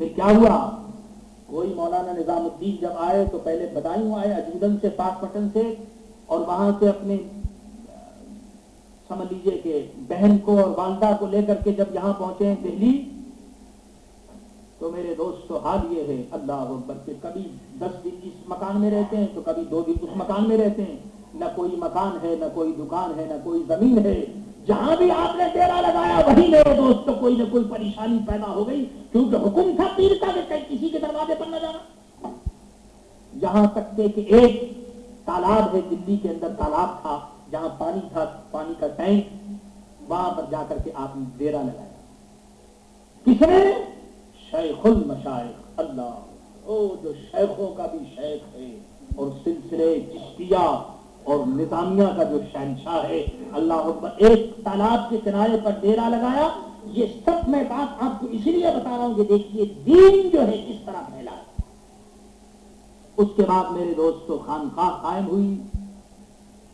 پھر کیا ہوا؟ کوئی مولانا نظام الدین جب آئے تو پہلے بدایوں آئے اجودن سے، پاک پٹن سے، اور وہاں سے اپنے سمجھ لیجیے کہ بہن کو اور والدہ کو لے کر کے جب یہاں پہنچے ہیں دہلی، تو میرے دوستو حال یہ ہے اللہ اکبر کہ کبھی 10 دن اس مکان میں رہتے ہیں تو کبھی 2 دن اس مکان میں رہتے ہیں، نہ کوئی مکان ہے، نہ کوئی دکان ہے، نہ کوئی زمین ہے، جہاں بھی آپ نے ڈیرا لگایا وہیں میرے دوستو کوئی نہ کوئی پریشانی پیدا ہو گئی، کیونکہ حکم تھا پیر کا کہ کسی کے دروازے پر نہ جانا۔ یہاں تک کہ ایک تالاب ہے دلی کے اندر، تالاب تھا جہاں پانی تھا، پانی کا ٹینک، وہاں پر جا کر کے آپ نے ڈیرا لگایا۔ کس نے؟ شیخ المشائخ، اللہ، او جو شیخوں کا بھی شیخ ہے اور سلسلے چشتیہ اور نظامیہ کا جو شہنشاہ ہے، اللہ اکبر، ایک تالاب کے کنارے پر ڈیرا لگایا۔ یہ سب میں بات آپ کو اسی لیے بتا رہا ہوں کہ دیکھیے دین جو ہے کس طرح پھیلا ہے۔ اس کے بعد میرے دوستو خانقاہ قائم ہوئی۔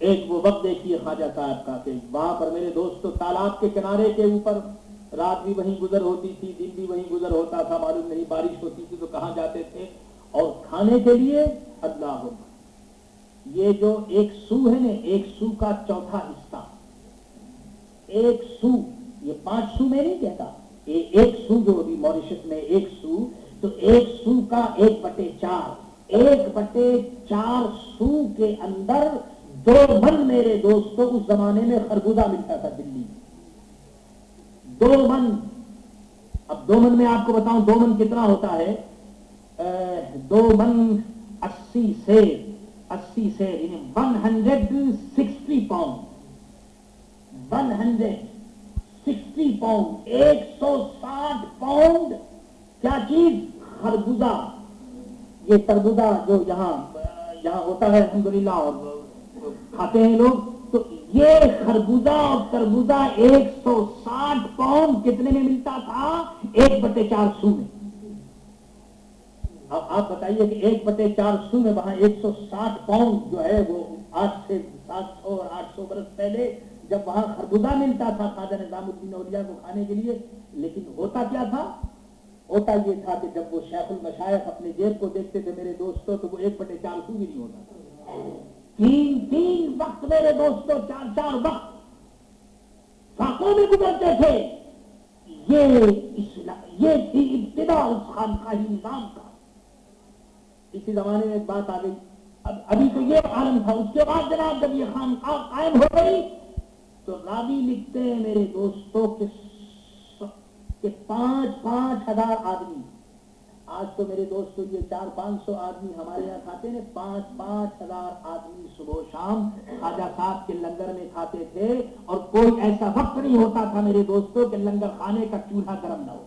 ایک وہ وقت دیکھیے خواجہ صاحب کا کہ وہاں پر میرے دوستو تالاب کے کنارے کے اوپر رات بھی وہیں گزر ہوتی تھی، دن بھی وہیں گزر ہوتا تھا، معلوم نہیں بارش ہوتی تھی تو کہاں جاتے تھے، اور کھانے کے لیے اللہ اکبر، یہ جو ایک سو ہے نا، ایک سو کا چوتھا حصہ، ایک سو، یہ 5 سو میں نہیں کہتا، ایک سو جو ابھی موریشس میں ایک سو، تو ایک سو کا 1/4، 1/4 سو کے اندر 2 من میرے دوستو اس زمانے میں خربوزہ ملتا تھا دلی میں، 2 من۔ اب 2 من میں آپ کو بتاؤں 2 من کتنا ہوتا ہے؟ 2 من 80 سے یعنی 160 پاؤنڈ، 160 پاؤنڈ، 160 پاؤنڈ کیا چیز؟ خربوزہ۔ یہ تربوزہ جو یہاں ہوتا ہے الحمدللہ اور کھاتے ہیں لوگ، تو یہ خربوزہ اور تربوزہ 160 پاؤنڈ کتنے میں ملتا تھا؟ 1/4 سو میں۔ اب آپ بتائیے کہ 1/4 سو میں وہاں 160 پاؤنڈ جو ہے وہ آج سے 700 اور 800 برس پہلے جب وہاں خربوزہ ملتا تھا خواجہ نظام الدین اولیاء کو کھانے کے لیے، لیکن ہوتا کیا تھا؟ ہوتا یہ تھا کہ جب وہ شیخ المشائخ اپنے جیب کو دیکھتے تھے میرے دوستوں تو وہ 1/4 سو بھی نہیں ہوتا تھا۔ 3 وقت میرے دوستوں، 4 وقت ساقوں میں گزرتے تھے۔ یہ تھی ابتدا اس خانقاہی نظام کا۔ اسی زمانے میں ایک بات آ گئی، ابھی تو یہ عالم تھا، اس کے بعد جناب جب یہ خانقاہ قائم ہو گئی تو راوی لکھتے ہیں میرے دوستوں کہ 5-5 ہزار آدمی، آج تو میرے دوستو یہ 400-500 آدمی ہمارے یہاں کھاتے ہیں، 5-5 ہزار آدمی صبح و شام خواجہ صاحب کے لنگر میں کھاتے تھے، اور کوئی ایسا وقت نہیں ہوتا تھا میرے دوستو کہ لنگر کھانے کا چولہا گرم نہ ہو،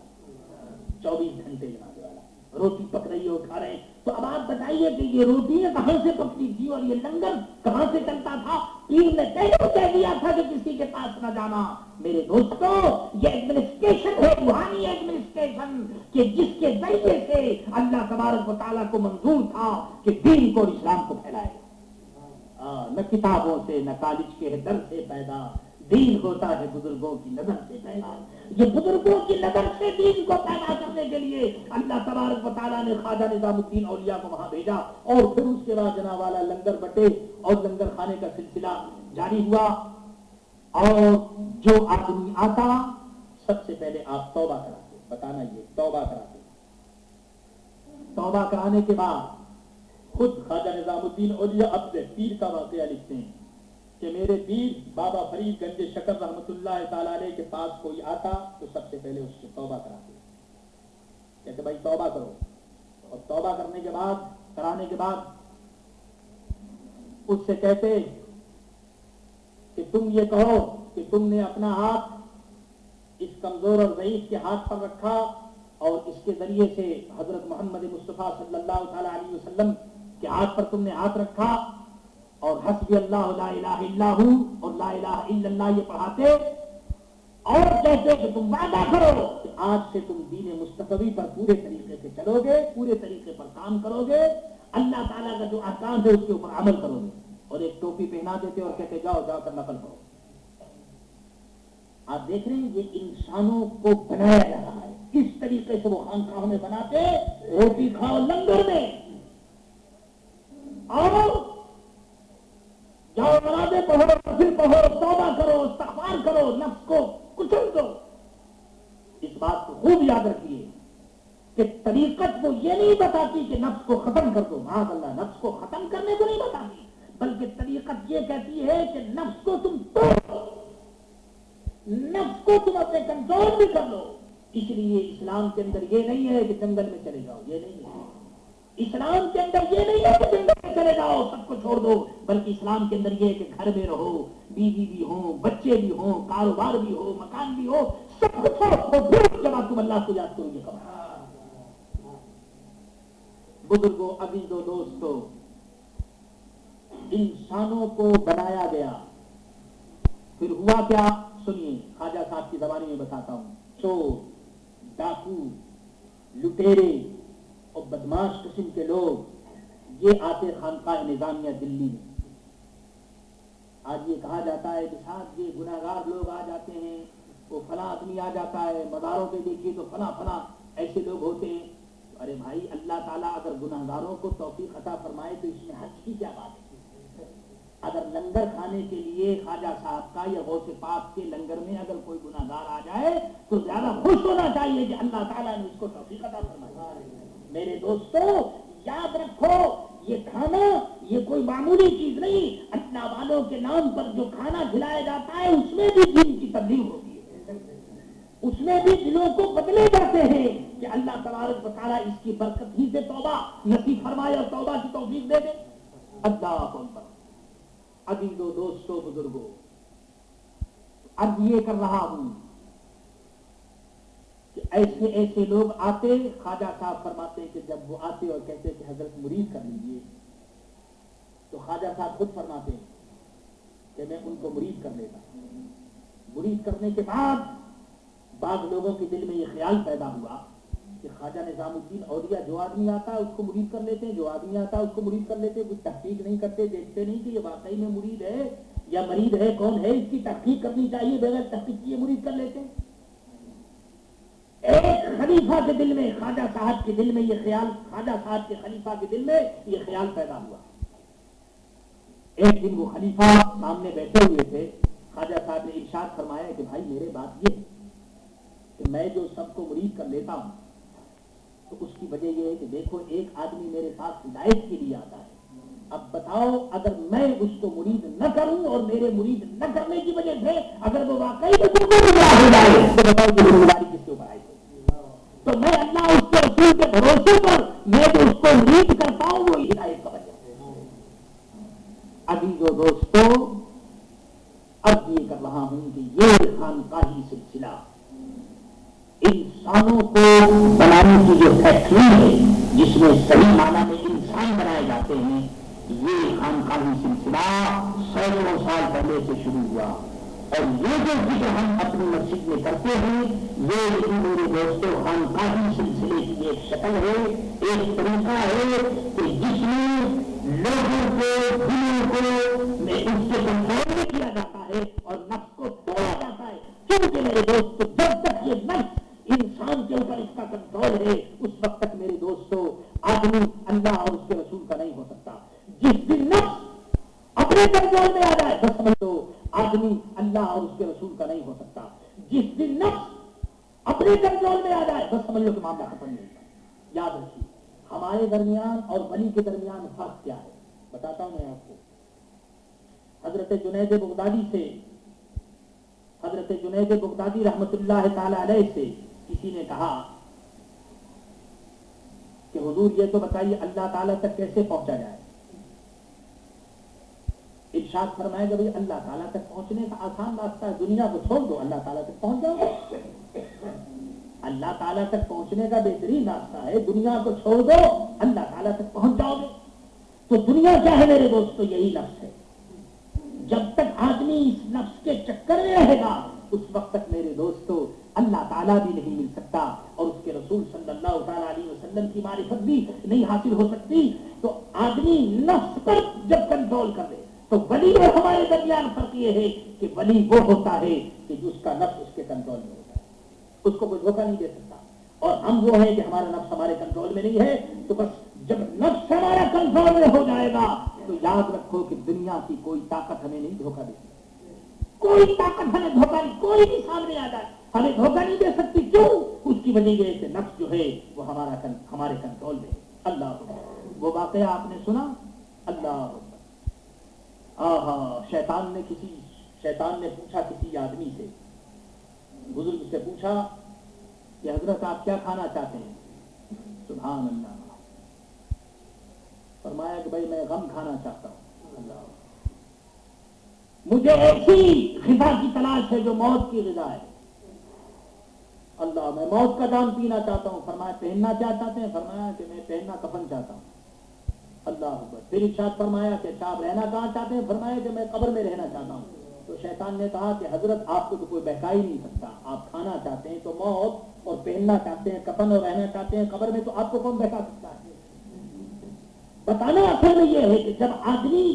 24 گھنٹے جناب والا روٹی پک رہی ہو، کھا رہے ہیں۔ تو اب آپ بتائیے کہ یہ روٹیاں کہاں سے پکتی تھی اور یہ لنگر کہاں سے چلتا تھا؟ پیر نے کہہ دیا تھا کہ کسی کے پاس نہ جانا۔ میرے دوستو یہ ایڈمنسٹریشن ہے، روحانی ایڈمنسٹریشن، کہ جس کے ذریعے سے اللہ تبارک و تعالیٰ کو منظور تھا کہ دین کو اور اسلام کو پھیلائے۔ نہ کتابوں سے، نہ کالج کے در سے پیدا، دین ہوتا ہے بزرگوں کی نظر سے پیدا۔ یہ بزرگوں کی نظر سے دین کو پیدا کرنے کے لیے اللہ تبارک و تعالیٰ نے خواجہ نظام الدین اولیاء کو وہاں بھیجا، اور پھر اس کے بعد جناب والا لنگر بٹے اور لنگر کھانے کا سلسلہ جاری ہوا۔ اور جو آدمی آتا سب سے پہلے آپ توبہ کراتے، بتانا یہ توبہ کراتے، توبہ کرانے کے بعد خود خواجہ نظام الدین اولیاء اپنے پیر کا واقعہ لکھتے ہیں کہ میرے پیر بابا فرید گنج شکر رحمت اللہ تعالی علیہ کے پاس کوئی آتا تو سب سے پہلے اس سے توبہ کراتے، کہتے بھائی توبہ کرو، اور توبہ کرانے کے بعد اس سے کہتے کہ تم یہ کہو کہ تم نے اپنا ہاتھ اس کمزور اور ضعیف کے ہاتھ پر رکھا، اور اس کے ذریعے سے حضرت محمد مصطفیٰ صلی اللہ تعالی علیہ وسلم کے ہاتھ پر تم نے ہاتھ رکھا، اور حسبی اللہ لا الہ الا ہو اور لا الہ الا اللہ یہ پڑھاتے، اور کہتے کہ تم وعدہ کرو کہ آج سے تم دین مصطفی پر پورے طریقے سے چلو گے، پورے طریقے پر کام کرو گے، اللہ تعالیٰ کا جو احکام ہے اس کے اوپر عمل کرو گے، اور ایک ٹوپی پہنا دیتے اور کہتے جاؤ کر نقل کرو۔ آپ دیکھ رہے ہیں یہ انسانوں کو بنایا جا رہا ہے، کس طریقے طریقے سے وہ خانقاہوں میں بناتے، روٹی کھاؤ لنگر میں، آؤ جاؤ مرادیں پڑھو، نفل پڑھو، توبہ کرو، استغفار کرو، نفس کو کچل دو۔ اس بات کو خوب یاد رکھیے کہ طریقت وہ یہ نہیں بتاتی کہ نفس کو ختم کر دو، معاذ اللہ، نفس کو ختم کرنے کو نہیں بتاتی، بلکہ طریقت یہ کہتی ہے کہ نفس کو تم توڑو، نفس کو تم اپنے کنٹرول بھی کر لو۔ اس لیے اسلام کے اندر یہ نہیں ہے کہ جنگل میں چلے جاؤ، یہ نہیں ہے۔ اسلام کے اندر یہ نہیں ہے کہ جنگل میں چلے جاؤ سب کو چھوڑ دو، بلکہ اسلام کے اندر یہ ہے کہ گھر میں رہو، بیوی بھی ہوں، بچے بھی ہوں، کاروبار بھی ہو، مکان بھی ہو، سب کچھ چھوڑو، پھر جب تم اللہ کو یاد کرو گے کب۔ بزرگوں، عزیزوں، دوستوں، انسانوں کو بنایا گیا، پھر ہوا کیا سنیے، خواجہ صاحب کی زبانی میں بتاتا ہوں۔ چور، ڈاکو، لٹیرے اور بدماش قسم کے لوگ یہ آتے خانقاہ نظامیہ دلی میں۔ آج یہ کہا جاتا ہے کہ صاحب یہ گناہگار لوگ آ جاتے ہیں، وہ فلاں آدمی آ جاتا ہے، مزاروں پہ دیکھیے تو فلاں فلاں ایسے لوگ ہوتے ہیں۔ ارے بھائی، اللہ تعالیٰ اگر گناہگاروں کو توفیق عطا فرمائے تو اس میں حج کی کیا بات ہے؟ اگر لنگر کھانے کے لیے خواجہ صاحب کا یا غوث پاک کے لنگر میں اگر کوئی گناہگار آ جائے تو زیادہ خوش ہونا چاہیے کہ اللہ تعالیٰ نے اس کو توفیق عطا فرمائی۔ میرے دوستو، یاد رکھو، یہ کھانا یہ کوئی معمولی چیز نہیں۔ اللہ والوں کے نام پر جو کھانا کھلایا جاتا ہے اس میں بھی دین کی تبلیغ ہوتی ہے، اس میں بھی دلوں کو بدلے جاتے ہیں کہ اللہ تبارک و تعالیٰ اس کی برکت ہی سے توبہ نصیب فرمائے اور توبہ کی توفیق دے دے۔ اللہ اکبر۔ عزیزوں، دوستوں، بزرگوں، اب یہ کر رہا ہوں کہ ایسے ایسے لوگ آتے، خواجہ صاحب فرماتے کہ جب وہ آتے اور کہتے کہ حضرت مرید کر لیجیے، تو خواجہ صاحب خود فرماتے کہ میں ان کو مرید کر لیتا۔ مرید کرنے کے بعد بعض لوگوں کے دل میں یہ خیال پیدا ہوا کہ خواجہ نظام الدین اولیاء جو آدمی آتا ہے اس کو مرید کر لیتے ہیں، جو آدمی آتا ہے اس کو مرید کر لیتے ہیں، کچھ تحقیق نہیں کرتے، دیکھتے نہیں کہ یہ واقعی میں مرید ہے یا مرید ہے، کون ہے، اس کی تحقیق کرنی چاہیے، بغیر تحقیق کیے مرید کر لیتے ہیں۔ ایک خلیفہ کے دل میں، خواجہ صاحب کے دل میں یہ خیال، خواجہ صاحب کے خلیفہ کے دل میں یہ خیال پیدا ہوا۔ ایک دن وہ خلیفہ سامنے بیٹھے ہوئے تھے، خواجہ صاحب نے ارشاد فرمایا کہ بھائی میرے بات یہ ہے کہ میں جو سب کو مرید کر لیتا ہوں تو اس کی وجہ یہ ہے کہ دیکھو ایک آدمی میرے پاس ہدایت کے لیے آتا ہے، اب بتاؤ اگر میں اس کو مرید نہ کروں اور میرے مرید نہ کرنے کی وجہ سے اگر وہ واقعی میں گمراہ ہو جائے تو بتاؤ یہ ذمہ داری کس کے اوپر آئی؟ تو میں اللہ اس کے رسول کے بھروسے پر میں جو اس کو مرید کرتا ہوں وہ ہدایت کا وجہ ہے۔ عزیزو دوستو، اب یہ کر رہا ہوں کہ یہ خانقاہی سلسلہ انسانوں کو بنانے کی جو فیکٹری ہے جس میں صحیح معنی میں انسان بنائے جاتے ہیں، یہ خانقاہی سلسلہ سینکڑوں سال پہلے سے شروع ہوا، اور یہ جو ذکر ہم اپنی مسجد میں کرتے ہیں یہ میرے دوستوں خانقاہی سلسلے کی ایک شکل ہے، ایک طریقہ ہے کہ جس میں لوگوں کو، دلوں کو میں اس سے کنٹرول میں کیا جاتا ہے اور نفس کو توڑا جاتا ہے، کیونکہ میرے دوست جب تک یہ نفس انسان کے اوپر اس کا کنٹرول ہے اس وقت تک میرے دوستو آدمی اللہ اور اس کے رسول کا نہیں ہو سکتا۔ جس دن نفس اپنے کنٹرول میں آ جائے بس سمجھ لو آدمی اللہ اور اس کے رسول کا نہیں ہو سکتا۔ جس دن نفس اپنے کنٹرول میں آ جائے بس سمجھ لو کہ معاملہ ختم نہیں ہوگا۔ یاد رکھیے ہمارے درمیان اور ولی کے درمیان فرق کیا ہے، بتاتا ہوں میں آپ کو۔ حضرت جنید بغدادی سے، حضرت جنید بغدادی رحمت اللہ تعالی علیہ سے کسی نے کہا کہ حضور یہ تو بتائیے اللہ تعالیٰ تک کیسے پہنچا جائے؟ ارشاد فرمائے کہ بھائی اللہ تعالیٰ تک پہنچنے کا آسان راستہ ہے، دنیا کو چھوڑ دو اللہ تعالیٰ تک پہنچ جاؤ گے۔ اللہ تعالیٰ تک پہنچنے کا بہترین راستہ ہے دنیا کو چھوڑ دو اللہ تعالیٰ تک پہنچ جاؤ گے۔ تو دنیا کیا ہے میرے دوستو؟ یہی نفس ہے۔ جب تک آدمی اس نفس کے چکر میں رہے گا اس وقت تک میرے دوستو اللہ تعالیٰ بھی نہیں مل سکتا اور اس کے رسول صلی اللہ تعالیٰ علیہ وسلم کی معرفت بھی نہیں حاصل ہو سکتی۔ تو آدمی نفس پر جب کنٹرول کر لے تو ولی اور ہمارے درمیان فرق یہ ہے کہ ولی وہ ہوتا ہے کہ جس کا نفس اس کے کنٹرول میں ہوتا ہے، اس کو کوئی دھوکہ نہیں دے سکتا۔ اور ہم وہ ہیں کہ ہمارا نفس ہمارے کنٹرول میں نہیں ہے. تو بس جب نفس ہمارا کنٹرول میں ہو جائے گا تو یاد رکھو کہ دنیا کی کوئی طاقت ہمیں نہیں دھوکہ دے سکتی. کوئی طاقت ہمیں دھوکہ نہیں, کوئی بھی سامنے آ جائے ہمیں دھوکہ نہیں دے سکتی. کیوں؟ اس کی وجہ یہ ہے کہ نفس جو ہے وہ ہمارے کنٹرول میں ہے. اللہ اکبر. وہ واقعہ آپ نے سنا, اللہ شیطان نے پوچھا کسی آدمی سے, بزرگ سے پوچھا کہ حضرت آپ کیا کھانا چاہتے ہیں؟ سبحان اللہ. فرمایا کہ بھائی میں غم کھانا چاہتا ہوں. اللہ, مجھے ایسی غذا کی تلاش ہے جو موت کی غذا ہے. اللہ, میں موت کا جام پینا چاہتا ہوں. فرمایا پہننا کیا چاہتے ہیں؟ فرمایا کہ میں پہننا کفن چاہتا ہوں. اللہ اکبر. پھر ارشاد فرمایا کہ اچھا آپ رہنا کہاں چاہتے ہیں؟ فرمایا کہ میں قبر میں رہنا چاہتا ہوں. تو شیطان نے کہا کہ حضرت آپ کو تو کوئی بہکا ہی نہیں سکتا. آپ کھانا چاہتے ہیں تو موت, اور پہننا چاہتے ہیں کفن, اور رہنا چاہتے ہیں قبر میں, تو آپ کو کون بہکا سکتا ہے؟ بتانا اصل میں یہ ہے کہ جب آدمی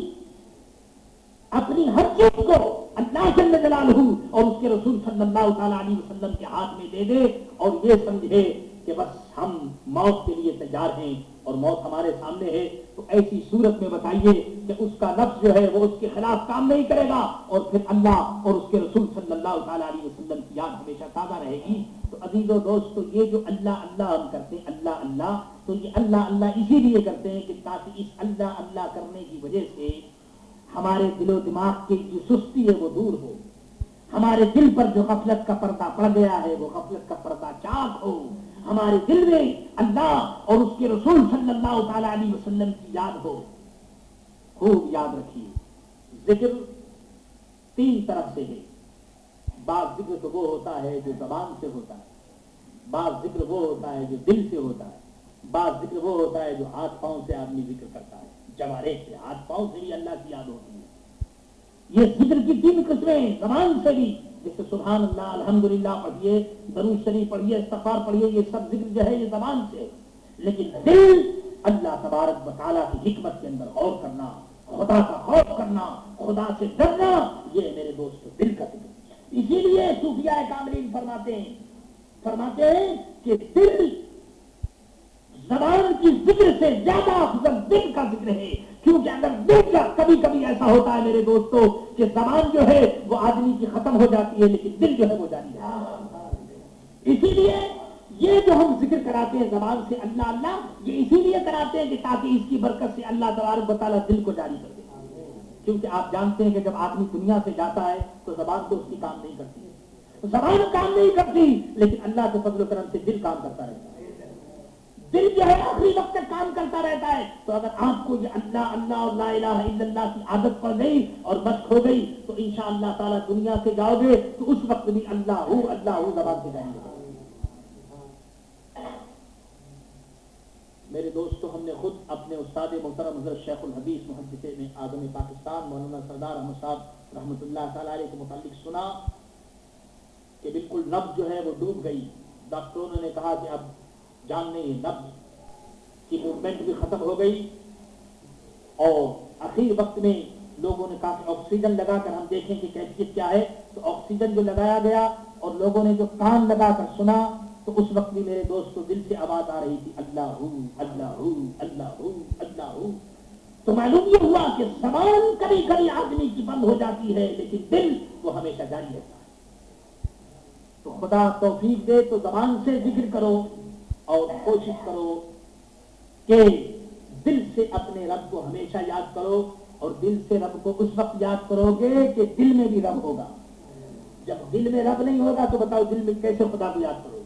اپنی ہر چیز کو اللہ جل جلالہ اور اس کے رسول صلی اللہ تعالی علیہ وسلم کے ہاتھ میں دے دے اور یہ سمجھے کہ بس ہم موت کے لیے تیار ہیں اور موت ہمارے سامنے ہے, تو ایسی صورت میں بتائیے کہ اس کا نفس جو ہے وہ اس کے خلاف کام نہیں کرے گا, اور پھر اللہ اور اس کے رسول صلی اللہ تعالی علیہ وسلم کی یاد ہمیشہ تازہ رہے گی. تو عزیزو دوستو, یہ جو اللہ اللہ ہم کرتے ہیں, اللہ اللہ, تو یہ اللہ اللہ اسی لیے کرتے ہیں کہ تاکہ اس اللہ اللہ کرنے کی وجہ سے ہمارے دل و دماغ کی جو سستی ہے وہ دور ہو, ہمارے دل پر جو غفلت کا پردہ پڑ گیا ہے وہ غفلت کا پردہ چاک ہو, ہمارے دل میں اللہ اور اس کے رسول صلی اللہ تعالی علیہ وسلم کی یاد ہو. خوب یاد رکھیے, ذکر تین طرح سے ہے. بعض ذکر تو وہ ہوتا ہے جو زبان سے ہوتا ہے, بعض ذکر وہ ہوتا ہے جو دل سے ہوتا ہے, بعض ذکر وہ ہوتا ہے جو ہاتھ پاؤں سے آدمی ذکر کرتا ہے, جوارح سے, ہاتھ پاؤں سے بھی اللہ کی یاد ہوتی ہے. یہ ذکر کی تین قسمیں, زبان سے بھی, جیسے سبحان اللہ, الحمدللہ پڑھیے, درود شریف پڑھیے, استغفار پڑھیے, یہ سب ذکر جو ہے یہ زبان سے. لیکن دل, اللہ تبارک و تعالیٰ کی حکمت کے اندر غور کرنا, خدا کا خوف کرنا, خدا سے ڈرنا, یہ میرے دوست دل کا ذکر. اسی لیے صوفیاء کاملین فرماتے ہیں کہ دل زبان کی ذکر سے زیادہ افضل دل کا ذکر ہے, کیونکہ اگر دل کا کبھی کبھی ایسا ہوتا ہے میرے دوستو کہ زبان جو ہے وہ آدمی کی ختم ہو جاتی ہے لیکن دل جو ہے وہ جاری ہے. اسی لیے یہ جو ہم ذکر کراتے ہیں زبان سے اللہ اللہ, یہ اسی لیے کراتے ہیں کہ تاکہ اس کی برکت سے اللہ تبارک و تعالیٰ دل کو جاری کر دے. کیونکہ آپ جانتے ہیں کہ جب آدمی دنیا سے جاتا ہے تو زبان تو اس کی کام نہیں کرتی, زبان کام نہیں کرتی, لیکن اللہ کے فضل و کرم سے دل کام کرتا رہتا ہے. دل جو ہے آخری وقت تک کام کرتا رہتا ہے. تو اگر آپ کو یہ اللہ اللہ اور لا الہ الا اللہ کی عادت پڑ گئی اور مشق ہو گئی تو انشاءاللہ تعالیٰ دنیا سے جاؤ گے تو اس وقت بھی اللہ زبان سے جائیں گے. میرے دوستو, ہم نے خود اپنے استاد محترم حضرت شیخ الحدیث محدث اعظم پاکستان مولانا سردار احمد صاحب رحمۃ اللہ تعالی علیہ کے متعلق سنا کہ بالکل نبض جو ہے وہ ڈوب گئی. ڈاکٹروں نے کہا کہ اب جان نہیں ہے, نبض کی موومنٹ بھی ختم ہو گئی, اور آخری وقت میں لوگوں نے کہا کہ آکسیجن لگا کر ہم دیکھیں کہ کیفیت کیا ہے. تو آکسیجن جو لگایا گیا اور لوگوں نے جو کان لگا کر سنا تو اس وقت بھی میرے دوستو دل سے آواز آ رہی تھی اللہ اللہ اللہ اللہ. تو معلوم یہ ہوا کہ زبان کبھی کبھی آدمی کی بند ہو جاتی ہے لیکن دل وہ ہمیشہ جاری رہتا ہے. تو خدا توفیق دے تو زبان سے ذکر کرو اور کوشش کرو کہ دل سے اپنے رب کو ہمیشہ یاد کرو, اور دل سے رب کو اس وقت یاد کرو گے کہ دل میں بھی رب ہوگا. جب دل میں رب نہیں ہوگا تو بتاؤ دل میں کیسے خدا کو یاد کرو.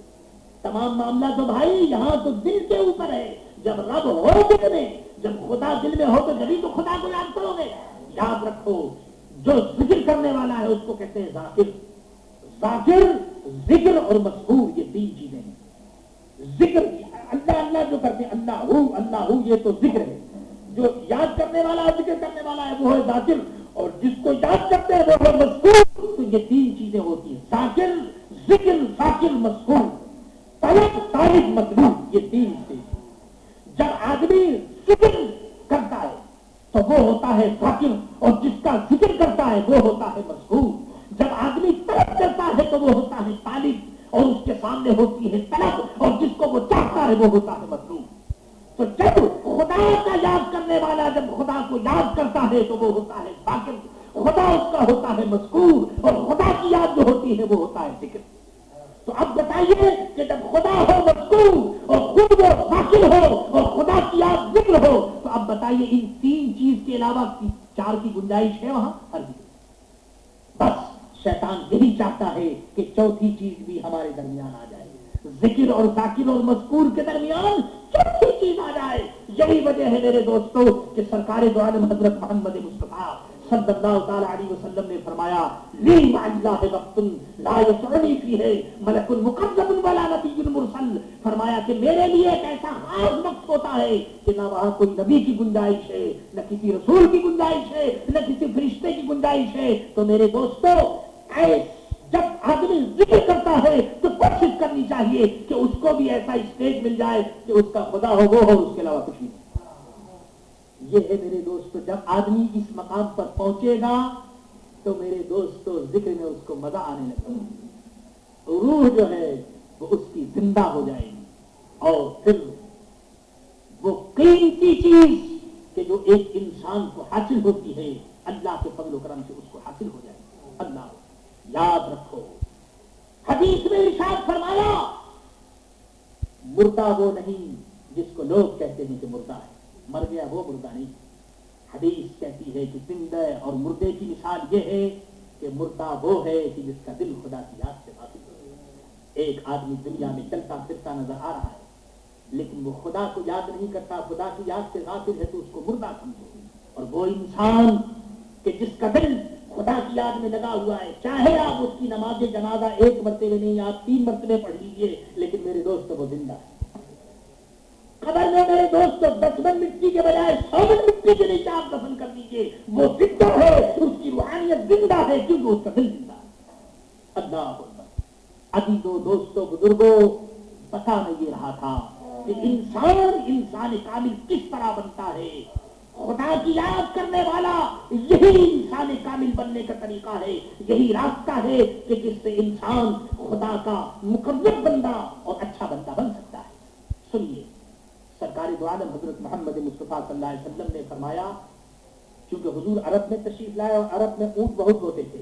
تمام معاملہ تو بھائی یہاں تو دل کے اوپر ہے. جب رب ہو دل میں, جب خدا دل میں ہو تو جبھی تو خدا کو یاد کرو گے. یاد رکھو, جو ذکر کرنے والا ہے اس کو کہتے ہیں ذاکر. ذاکر, ذکر اور مذکور یہ تین چیزیں ہیں. ذکر اللہ اللہ جو کرتے ہیں اللہ یہ تو ذکر ہے. جو یاد کرنے والا ہے, ذکر کرنے والا ہے وہ ہے ذاکر, اور جس کو یاد کرتے ہیں وہ ہے مذکور. تو یہ تین چیزیں ہوتی ہیں, ذاکر, ذکر, ذاکر, مذکور, طلب, طالب, مطلوب, یہ تین چیزیں. جب آدمی ذکر کرتا ہے تو وہ ہوتا ہے ذاکر, اور جس کا ذکر کرتا ہے وہ ہوتا ہے مذکور. جب آدمی طلب کرتا ہے تو وہ ہوتا ہے طالب, اور اس کے سامنے ہوتی ہے طلب اور جس کو وہ چاہتا ہے وہ ہوتا ہے مطلوب. تو جب خدا کا یاد کرنے والا جب خدا کو یاد کرتا ہے تو وہ ہوتا ہے ذاکر, خدا اس کا ہوتا ہے مذکور, اور خدا کی یاد جو ہوتی ہے وہ ہوتا ہے ذکر. تو اب بتائیے کہ جب خدا ہو مذکور اور خود وہ ذاکر ہو اور خدا کی یاد ذکر ہو, تو اب بتائیے ان تین چیز کے علاوہ 4 کی گنجائش ہے وہاں؟ ہر بس شیطان یہی چاہتا ہے کہ چوتھی چیز بھی ہمارے درمیان آ جائے, ذکر اور ذاکر اور مذکور کے درمیان چوتھی چیز آ جائے. یہی وجہ ہے میرے دوستوں کہ سرکار دو عالم حضرت محمد مصطفیٰ صلی اللہ تعالی علیہ وسلم نے فرمایا لی مع اللہ وقت لا یسعنی فیہ ملک مقرب ولا نبی مرسل. فرمایا کہ میرے لیے ایک ایسا خاص وقت ہوتا ہے کہ نہ وہاں کوئی نبی کی گنجائش ہے, نہ کسی رسول کی گنجائش ہے, نہ کسی فرشتے کی گنجائش ہے. تو میرے دوستوں جب آدمی ذکر کرتا ہے تو کوشش کرنی چاہیے کہ اس کو بھی ایسا اسٹیج مل جائے کہ اس کا خدا ہو وہ ہو, اس کے علاوہ کچھ نہیں. یہ ہے میرے دوستو, جب آدمی اس مقام پر پہنچے گا تو میرے دوستو ذکر میں اس کو مزہ آنے لگے گا, روح جو ہے وہ اس کی زندہ ہو جائے گی, اور پھر وہ قیمتی چیز کہ جو ایک انسان کو حاصل ہوتی ہے اللہ کے فضل و کرم سے اس کو حاصل ہو جائے گی. اللہ یاد رکھو, حدیث میں ارشاد فرمایا مردہ وہ نہیں جس کو لوگ کہتے ہیں کہ مردہ ہے, مر گیا وہ مردہ نہیں. حدیث کہتی ہے کہ زندہ اور مردے کی مثال یہ ہے کہ مردہ وہ ہے کہ جس کا دل خدا کی یاد سے غافل ہو. ایک آدمی دنیا میں چلتا پھرتا نظر آ رہا ہے لیکن وہ خدا کو یاد نہیں کرتا, خدا کی یاد سے غافل ہے, تو اس کو مردہ سمجھو. اور وہ انسان کہ جس کا دل خدا کی یاد میں لگا ہوا ہے, چاہے آپ اس کی نماز جنازہ 1 مرتبہ نہیں آپ 3 مرتبہ پڑھ لیجیے, لیکن میرے دوست وہ زندہ ہے. قبر میں میرے دوست 10 من مٹی کے بجائے 100 من مٹی کے نیچے آپ دفن کر دیجیے, وہ زندہ ہے, اس کی روحانیت زندہ ہے کیونکہ اس کا دل زندہ ہے. اللہ اکبر. ابھی دو دوستوں بزرگوں بتا میں یہ رہا تھا کہ انسان کامل کس طرح بنتا ہے. خدا کی یاد کرنے والا یہی انسان کامل بننے کا طریقہ ہے, یہی راستہ ہے کہ جس سے انسان خدا کا مقرب بندہ اور اچھا بندہ بن سکتا ہے. سنیے, سرکار دو عالم حضرت محمد مصطفیٰ صلی اللہ علیہ وسلم نے فرمایا, چونکہ حضور عرب میں تشریف لائے اور عرب میں اونٹ بہت ہوتے تھے,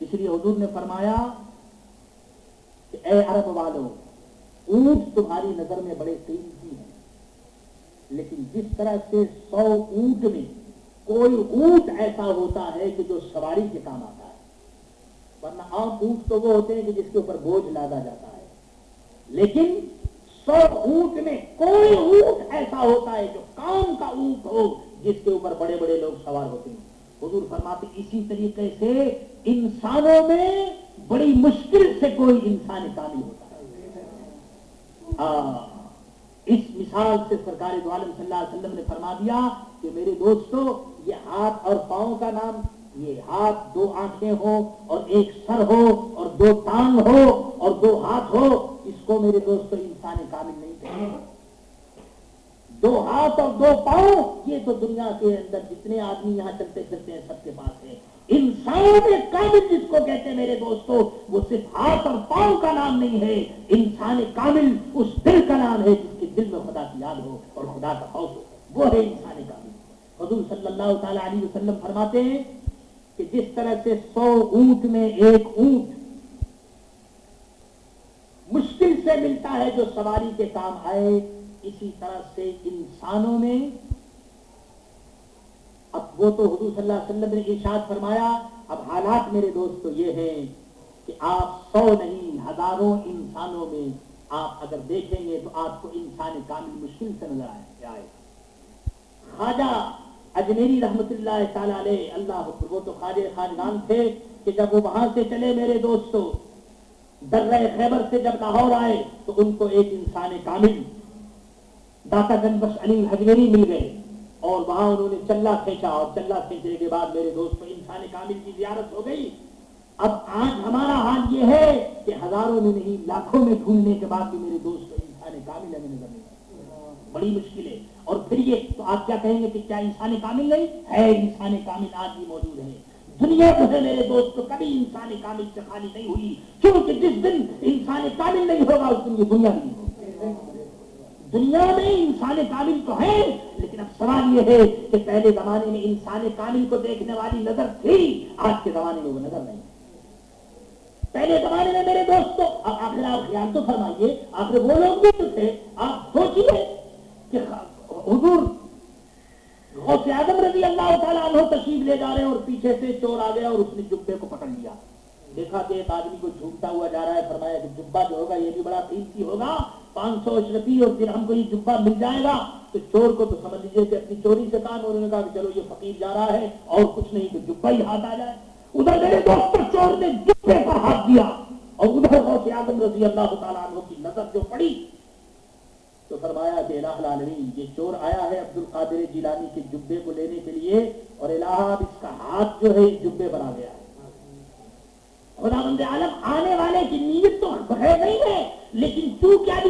اس لیے حضور نے فرمایا کہ اے عرب والو, اونٹ تمہاری نظر میں بڑے قیمتی ہیں, لیکن جس طرح سے 100 اونٹ میں کوئی اونٹ ایسا ہوتا ہے کہ جو سواری کے کام آتا ہے, ورنہ عام اونٹ تو وہ ہوتے ہیں کہ جس کے اوپر بوجھ لادا جاتا ہے, لیکن 100 اونٹ میں کوئی اونٹ ایسا ہوتا ہے جو کام کا اونٹ ہو, جس کے اوپر بڑے بڑے لوگ سوار ہوتے ہیں. حضور فرماتے اسی طریقے سے انسانوں میں بڑی مشکل سے کوئی انسان کامل ہوتا ہے. اس مثال سے سرکار دو عالم صلی اللہ علیہ وسلم نے فرما دیا کہ میرے دوستو, یہ ہاتھ اور پاؤں کا نام, یہ ہاتھ 2 آنکھیں ہو اور 1 سر ہو اور 2 ٹانگ ہو اور 2 ہاتھ ہو, اس کو میرے دوستو انسان کامل نہیں کہتے. 2 ہاتھ اور 2 پاؤں یہ تو دنیا کے اندر جتنے آدمی یہاں چلتے پھرتے ہیں سب کے پاس ہے. انسان میں کامل جس کو کہتے ہیں میرے دوستو, وہ صرف ہاتھ اور پاؤں کا نام نہیں ہے, انسان کامل اس دل کا نام ہے جس کے دل میں خدا کی یاد ہو اور خدا کا خوف ہو, وہ ہے انسان کامل. حضور صلی اللہ تعالی علیہ وسلم فرماتے ہیں کہ جس طرح سے 100 اونٹ میں 1 اونٹ مشکل سے ملتا ہے جو سواری کے کام آئے, اسی طرح سے انسانوں میں, اب وہ تو حضور صلی اللہ علیہ وسلم نے ارشاد فرمایا, اب حالات میرے دوستو یہ ہیں کہ آپ 100 نہیں ہزاروں انسانوں میں آپ اگر دیکھیں گے تو آپ کو انسان کامل مشکل سے نظر آئے. خواجہ اجمیری رحمت اللہ تعالی علیہ, اللہ وہ تو خواجہ خاندان تھے کہ جب وہ وہاں سے چلے میرے دوستو, درہ خیبر سے جب لاہور آئے تو ان کو ایک انسان کامل داتا گنج بخش علی اجمیری مل گئے, اور وہاں انہوں نے چلہ کھینچا, اور چلہ کھینچنے کے بعد میرے دوستو انسان کامل کی زیارت ہو گئی. اب آج ہمارا حال یہ ہے کہ ہزاروں میں نہیں لاکھوں میں ڈھونڈنے کے بعد بھی میرے دوستو انسان کامل ہمیں نظر نہیں آتا, بڑی مشکل ہے. اور پھر یہ تو آپ کیا کہیں گے کہ کیا انسان کامل نہیں ہے؟ انسان کامل آج بھی موجود ہے. دنیا جو ہے میرے دوست کبھی انسان کامل سے خالی نہیں ہوئی، کیونکہ جس دن انسان کامل نہیں ہوگا اس دن یہ دنیا نہیں ہوگی۔ دنیا میں انسان کامل تو ہے، لیکن اب سوال یہ ہے کہ پہلے زمانے میں انسان کامل کو دیکھنے والی نظر تھی، آج کے زمانے میں وہ نظر نہیں۔ پہلے زمانے میں میرے دوستوں، اب آخر آپ خیال تو فرمائیے، آخر وہ لوگ بھی تو تھے، آپ سوچیے کہ حضور غوث اعظم رضی اللہ تعالیٰ عنہ تشریف لے جا رہے ہیں اور پیچھے سے چور آ گیا اور اس نے جبے کو پکڑ لیا، دیکھا کہ ایک آدمی کو جھومتا ہوا جا رہا ہے، فرمایا کہ جبہ جو ہوگا یہ بھی بڑا قیمتی ہوگا، 500 اشرفی اور پھر ہم کو یہ جبہ مل جائے گا۔ تو چور کو تو سمجھ لیجیے کہ اپنی چوری سے کام، انہوں نے کہا کہ چلو یہ فقیر جا رہا ہے اور کچھ نہیں تو جبہ ہی ہاتھ آ جائے۔ ادھر میرے دوست چور نے جبے پر ہاتھ دیا اور ادھر غوث اعظم رضی اللہ تعالیٰ عنہ کی نظر جو پڑی تو فرمایا کہ الہ العالمین، یہ چور آیا ہے عبد القادر جیلانی کے جبے کو لینے کے لیے، اور الہ اب اس کا ہاتھ جو ہے اس جبے پر آ گیا ہے۔ خداوند عالم آنے والے کی نیت تو بغیر نہیں ہے، لیکن چونکہ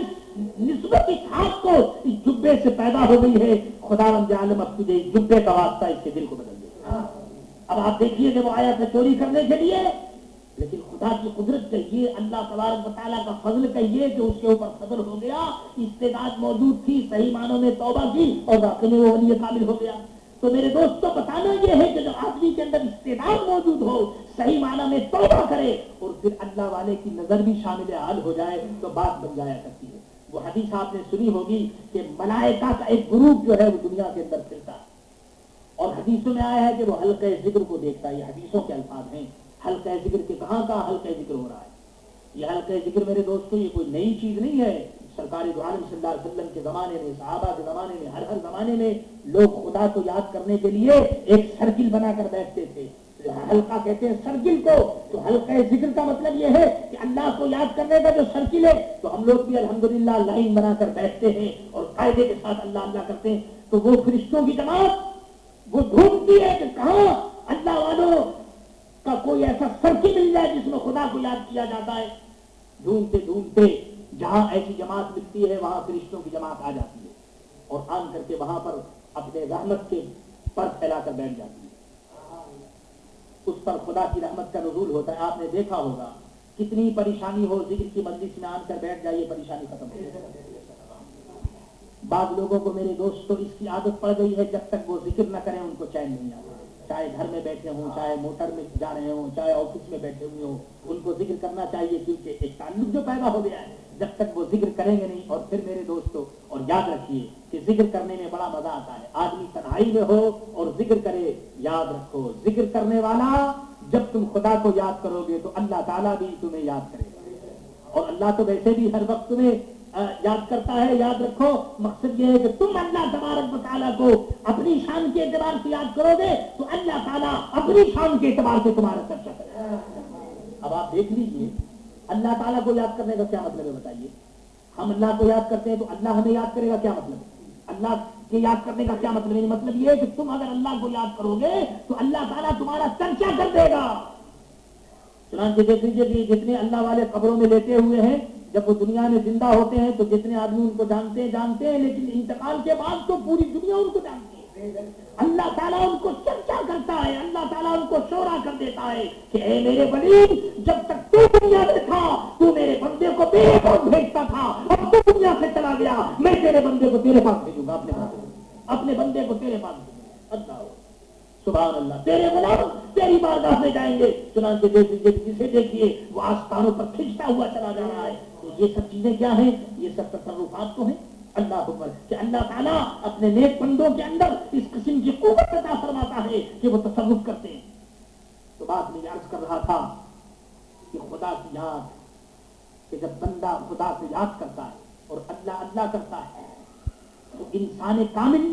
نسبت اس ہاتھ کو اس جبے سے پیدا ہو گئی ہے، خداوند عالم اب تجھے اس جبے کا واسطہ اس کے دل کو بدل دے۔ اب آپ دیکھیے کہ وہ آیا تھا چوری کرنے کے لیے، لیکن خدا کی قدرت کہیے، اللہ تبارک و تعالیٰ کا فضل کہیے کہ اس کے اوپر فضل ہو گیا، استعداد موجود تھی، صحیح معنوں میں توبہ کی اور واقعی میں وہ ولی کامل ہو گیا۔ تو میرے دوستوں بتانا یہ ہے کہ جب آدمی کے اندر استعداد موجود ہو، صحیح معنوں میں توبہ کرے اور پھر اللہ والے کی نظر بھی شامل حال ہو جائے تو بات بن جایا کرتی ہے۔ وہ حدیث آپ نے سنی ہوگی کہ ملائکہ کا ایک گروپ جو ہے وہ دنیا کے اندر پھرتا ہے، اور حدیثوں میں آیا ہے کہ وہ حلقہ ذکر کو دیکھتا ہے۔ یہ حدیثوں کے الفاظ ہیں، حلقہ ذکر کے کہاں حلقہ ذکر ہو رہا ہے۔ یہ حلقہ ذکر میرے دوستوں یہ کوئی نئی چیز نہیں ہے، سرکار دو عالم صلی اللہ علیہ وسلم کے زمانے میں، صحابہ کے زمانے میں، ہر زمانے میں لوگ خدا کو یاد کرنے کے لیے ایک سرکل بنا کر بیٹھتے تھے۔ حلقہ کہتے ہیں سرکل کو، تو حلقہ ذکر کا مطلب یہ ہے کہ اللہ کو یاد کرنے کا جو سرکل ہے، تو ہم لوگ بھی الحمدللہ لائن بنا کر بیٹھتے ہیں اور قاعدے کے ساتھ اللہ اللہ کرتے ہیں۔ تو وہ فرشتوں کی جماعت وہ ڈھونڈتی ہے کہ کہاں اللہ والوں کا کوئی ایسا سرکل مل جائے جس میں خدا کو یاد کیا جاتا ہے۔ ڈھونڈتے ڈھونڈتے جہاں ایسی جماعت ملتی ہے وہاں فرشتوں کی جماعت آ جاتی ہے اور آن کر کے وہاں پر اپنے رحمت کے پر پھیلا کر بیٹھ جاتی ہے۔ اس پر خدا کی رحمت کا نزول ہوتا ہے۔ آپ نے دیکھا ہوگا کتنی پریشانی ہو، ذکر کی مجلس میں آن کر بیٹھ جائیے، پریشانی ختم ہو جائے۔ بعض لوگوں کو میرے دوستوں اس کی عادت پڑ گئی ہے، جب تک وہ ذکر نہ کریں ان کو چین نہیں آتا، چاہے گھر میں بیٹھے ہوں، چاہے موٹر میں جا رہے ہوں، چاہے آفس میں بیٹھے ہوئے ہوں، ان کو ذکر کرنا چاہیے، کیونکہ ایک تعلق جو پیدا ہو گیا ہے، جب تک وہ ذکر کریں گے نہیں۔ اور پھر میرے دوستوں اور یاد رکھیے کہ ذکر کرنے میں بڑا مزہ آتا ہے، آدمی تنہائی میں ہو اور ذکر کرے، یاد رکھو ذکر کرنے والا جب تم خدا کو یاد کرو گے تو اللہ تعالیٰ بھی تمہیں یاد کرے گا، اور اللہ تو ویسے بھی ہر وقت تمہیں یاد کرتا ہے۔ یاد رکھو مقصد یہ ہے کہ تم اللہ تبارک و تعالیٰ کو اپنی شان کے اعتبار سے یاد کرو گے تو اللہ تعالیٰ اپنی شان کے اعتبار سے تمہارا چرچا کرے گا۔ اب آپ دیکھ لیجئے اللہ تعالیٰ کو یاد کرنے کا کیا مطلب ہے، بتائیے۔ ہم اللہ کو یاد کرتے ہیں تو اللہ ہمیں یاد کرے گا، کیا مطلب ہے؟ اللہ کے یاد کرنے کا کیا مطلب ہے؟ مطلب یہ ہے کہ تم اگر اللہ کو یاد کرو گے تو اللہ تعالیٰ تمہارا چرچا کر دے گا۔ چنانچہ دیکھ لیجیے کہ جتنے اللہ والے قبروں میں لیٹے ہوئے ہیں، جب وہ دنیا میں زندہ ہوتے ہیں تو جتنے آدمی ان کو جانتے ہیں، لیکن انتقال کے بعد تو پوری دنیا ان کو جانتی ہے۔ اللہ تعالیٰ ان کو چرچا کرتا ہے، اللہ تعالیٰ ان کو شورا کر دیتا ہے کہ اے میرے ولی، جب تک تو دنیا میں تھا تو میرے بندے کو میرے پاس بھیجتا تھا، اب تو دنیا سے چلا گیا، میں تیرے بندے کو تیرے پاس بھیجوں گا، اپنے بندے کو تیرے پاس بھیجوں گا۔ اللہ سبحان اللہ، تیرے غلام تیری بارگاہ میں جائیں گے۔ چنانچہ جسے دیکھیے وہ آستانوں پر کھنچتا ہوا چلا جا رہا ہے۔ تو یہ سب چیزیں کیا ہیں؟ یہ سب تصرفات تو ہیں اللہ اکبر، کہ اللہ تعالیٰ اپنے نیک بندوں کے اندر اس قسم کی قوت عطا فرماتا ہے کہ وہ تصرف کرتے ہیں۔ تو بات میں عرض کر رہا تھا کہ خدا کی یاد، کہ جب بندہ خدا کو یاد کرتا ہے اور اللہ اللہ کرتا ہے تو انسان کامل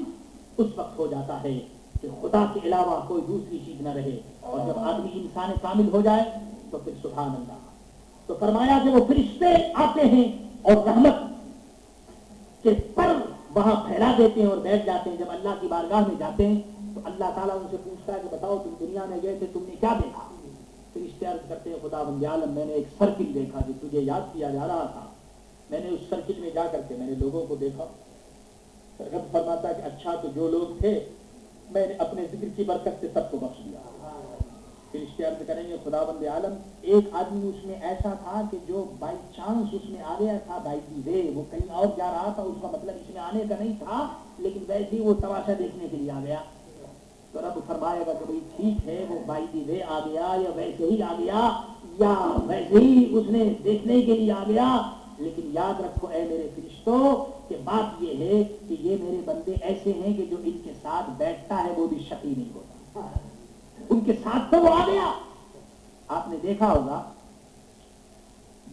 اس وقت ہو جاتا ہے کہ خدا کے علاوہ کوئی دوسری چیز نہ رہے، اور جب آدمی انسان کامل ہو جائے تو پھر سبحان اللہ۔ تو فرمایا کہ وہ فرشتے آتے ہیں اور رحمت کے پر وہاں پھیلا دیتے ہیں اور بیٹھ جاتے ہیں۔ جب اللہ کی بارگاہ میں جاتے ہیں تو اللہ تعالیٰ ان سے پوچھتا ہے کہ بتاؤ تم دنیا میں گئے تھے، تم نے کیا دیکھا؟ فرشتے عرض کرتے ہیں خدا بند عالم، میں نے ایک سرکل دیکھا جو تجھے یاد کیا جا رہا تھا، میں نے اس سرکل میں جا کر کے میں نے لوگوں کو دیکھا۔ رب فرماتا ہے کہ اچھا، تو جو لوگ تھے میں نے اپنے ذکر کی برکت سے سب کو بخش دیا۔ فرشتے عرض کریں گے خداوند عالم ایک آدمی اس میں ایسا تھا کہ جو بائی چانس اس میں آ گیا تھا بائی دی وے، وہ کہیں اور جا رہا تھا، اس کا مطلب اس میں آنے کا نہیں تھا، لیکن ویسے ہی وہ تماشا دیکھنے کے لیے آ گیا. تو رب فرمائے گا کہ بھائی ٹھیک ہے وہ بائی دی وے آ گیا یا ویسے ہی آ گیا یا ویسے ہی اس نے دیکھنے کے لیے آ گیا، لیکن یاد رکھو اے میرے فرشتوں کہ بات یہ ہے کہ یہ میرے بندے ایسے ہیں کہ جو ان کے ساتھ بیٹھتا ہے وہ بھی شقی نہیں ہوتا، ان کے ساتھ تو وہ آ گیا. آپ نے دیکھا ہوگا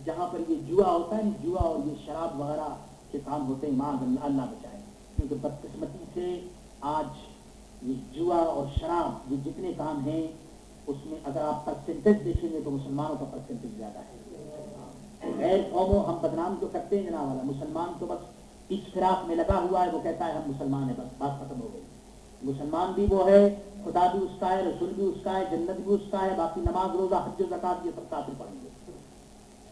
جہاں پر یہ جوا ہوتا ہے، جوا اور یہ شراب وغیرہ کے کام ہوتے ہیں، معاذ اللہ بچائے، کیونکہ بدقسمتی سے آج یہ جوا اور شراب یہ جتنے کام ہیں اس میں اگر آپ پرسنٹیج دیکھیں گے تو مسلمانوں کا پرسنٹیج زیادہ ہے. غیر قوموں ہم بدنام جو کرتے ہیں جناب والا، مسلمان تو بس اس فراق میں لگا ہوا ہے، وہ کہتا ہے ہم مسلمان ہیں، بس بات ختم ہو گئی. مسلمان بھی وہ ہے، خدا بھی اس کا ہے، رسول بھی اس کا ہے، جنت بھی اس کا ہے، باقی نماز روزہ حج و زکات یہ سب کافر پڑھیں گے،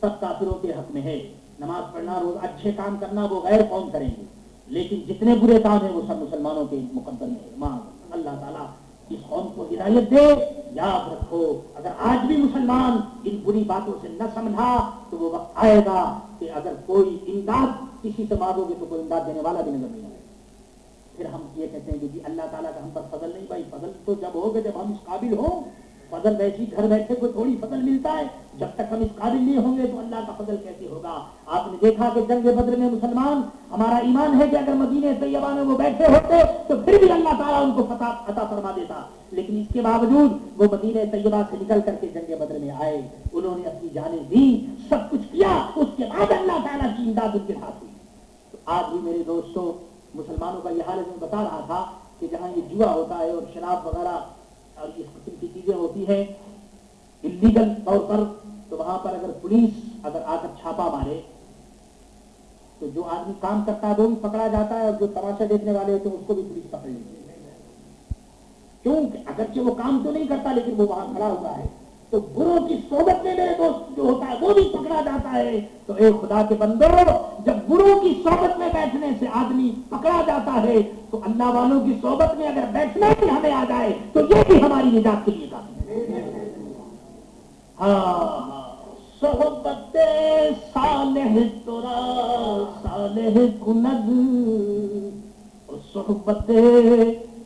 سب کافروں کے حق میں ہے. نماز پڑھنا روزہ اچھے کام کرنا وہ غیر قوم کریں گے، لیکن جتنے برے کام ہیں وہ سب مسلمانوں کے مقدر میں ہے. اللہ تعالیٰ اس قوم کو ہدایت دے. یاد رکھو اگر آج بھی مسلمان ان بری باتوں سے نہ سمجھا تو وہ وقت آئے گا کہ اگر کوئی امداد کسی سے مانگو گے تو کوئی امداد دینے والا بھی نظر نہیں آئے. پھر ہم یہ کہتے ہیں کہ جی اللہ تعالیٰ کا ہم پر فضل نہیں. بھائی فضل تو جب ہوگا جب ہم اس قابل ہوں. فضل ویسی گھر بیٹھے کو تھوڑی فضل ملتا ہے، جب تک ہم اس قابل نہیں ہوں گے تو اللہ کا فضل کیسے ہوگا. آپ نے دیکھا کہ جنگ بدر میں مسلمان، ہمارا ایمان ہے کہ اگر مدینہ طیبہ میں وہ بیٹھے ہوتے تو پھر بھی اللہ تعالیٰ ان کو فتح عطا فرما دیتا، لیکن اس کے باوجود وہ مدینہ طیبہ سے نکل کر کے جنگ بدر میں آئے، انہوں نے اپنی جانیں دی، سب کچھ کیا، اس کے بعد اللہ تعالیٰ کی امداد ان کے ساتھ ہوئی. تو آج بھی میرے دوستوں مسلمانوں کا یہ حال ہے. میں بتا رہا تھا کہ جہاں یہ جوا ہوتا ہے اور شراب وغیرہ اور اس قسم کی چیزیں ہوتی ہیں انلیگل طور پر، تو وہاں پر اگر پولیس اگر آ کر چھاپا مارے تو جو آدمی کام کرتا ہے وہ بھی پکڑا جاتا ہے، اور جو تماشا دیکھنے والے ہوتے ہیں اس کو بھی پولیس پکڑ لیتی ہے. کیونکہ اگرچہ وہ کام تو نہیں کرتا لیکن وہ وہاں کھڑا ہوا ہے. تو بروں کی صحبت میں میرے دوست جو ہوتا ہے وہ بھی پکڑا جاتا ہے. تو اے خدا کے بندو، جب بروں کی صحبت میں بیٹھنے سے آدمی پکڑا جاتا ہے تو اللہ والوں کی صحبت میں اگر بیٹھنا بھی ہمیں آ جائے تو یہ بھی ہماری نجات کے لیے کافی ہے. ہاں صحبت صالح ترا صالح کند، صحبت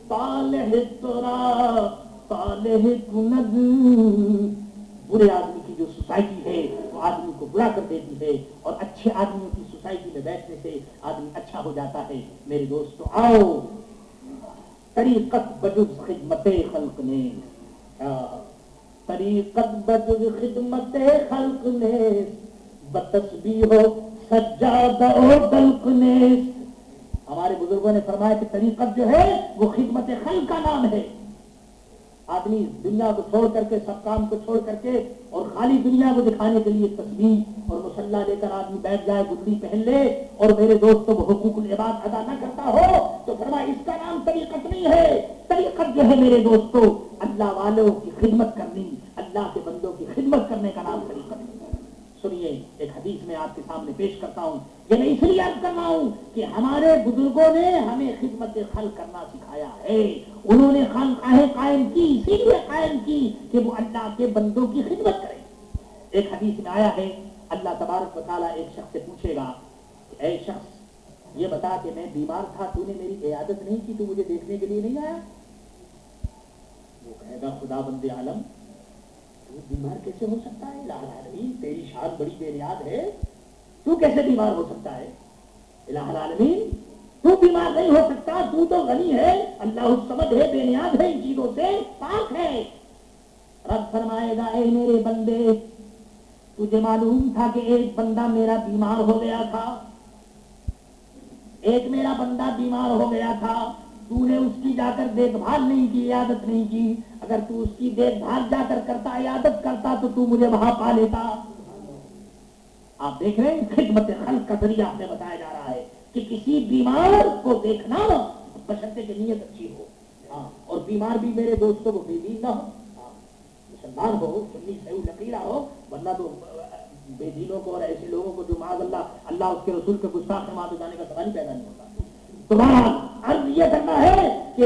صالح ترا صالح کند. برے آدمی کی جو سوسائٹی ہے وہ آدمی کو برا کر دیتی ہے، اور اچھے آدمیوں کی سوسائٹی میں بیٹھنے سے آدمی اچھا ہو جاتا ہے. میرے دوستو آؤ، طریقت بجز خدمت خلق نے، طریقت بجز خدمت خلق نے، بتسبیح و سجادہ و دلق نے. ہمارے بزرگوں نے فرمایا کہ طریقت جو ہے وہ خدمت خلق کا نام ہے. آدمی دنیا کو چھوڑ کر کے، سب کام کو چھوڑ کر کے اور خالی دنیا کو دکھانے کے لیے تسبیح اور مصلی لے کر آدمی بیٹھ جائے، گدڑی پہن لے، اور میرے دوستوں وہ حقوق العباد ادا نہ کرتا ہو تو فرمایا اس کا نام طریقت نہیں ہے. طریقت جو ہے میرے دوستوں اللہ والوں کی خدمت کرنی، اللہ کے بندوں کی خدمت کرنے کا نام طریقت ہے. سنیے ایک حدیث میں آپ کے سامنے پیش کرتا ہوں. یہ میں اس لیے عرض کر رہا ہوں کہ ہمارے بزرگوں نے ہمیں خدمت خلق کرنا سکھایا ہے. انہوں نے خانقاہیں قائم کی، اسی لیے قائم کی کہ وہ اللہ کے بندوں کی خدمت کریں. ایک حدیث میں آیا ہے اللہ تبارک و تعالیٰ ایک شخص سے پوچھے گا کہ اے شخص یہ بتا کہ میں بیمار تھا، تو نے میری عیادت نہیں کی، تو مجھے دیکھنے کے لیے نہیں آیا؟ وہ کہے گا خدا بند عالم تو بیمار کیسے ہو سکتا ہے؟ الہ العالمین تیری شان بڑی بے نیاز ہے، تو کیسے بیمار ہو سکتا ہے؟ الہ العالمین تو بیمار نہیں ہو سکتا، تو تو غنی ہے، اللہ الصمد ہے، بے نیاز ہے، ان چیزوں سے پاک ہے. رب فرمائے گا اے میرے بندے، تجھے معلوم تھا کہ ایک بندہ میرا بیمار ہو گیا تھا، ایک میرا بندہ بیمار ہو گیا تھا، تو نے اس کی جا کر دیکھ بھال نہیں کی، عیادت نہیں کی. اگر تو اس کی دیکھ بھال جا کر کرتا، عیادت کرتا تو تو مجھے وہاں پا لیتا. آپ دیکھ رہے ہیں خدمت خلق کا ذریعہ ہمیں بتایا جا رہا ہے کہ کسی بیمار کو دیکھنا بشرطے کی نیت اچھی ہو. اور بیمار بھی میرے دوستوں کو بے دین نہ ہو، مسلمان ہو، سنی سیو لکیرا ہو، ورنہ تو بے دینوں کو اور ایسے لوگوں کو جو معاذ اللہ اس کے رسول کے گستاخ وہاں جانے کا سوال ہی پیدا نہیں ہوتا. تمہارا عرض یہ کرنا ہے کہ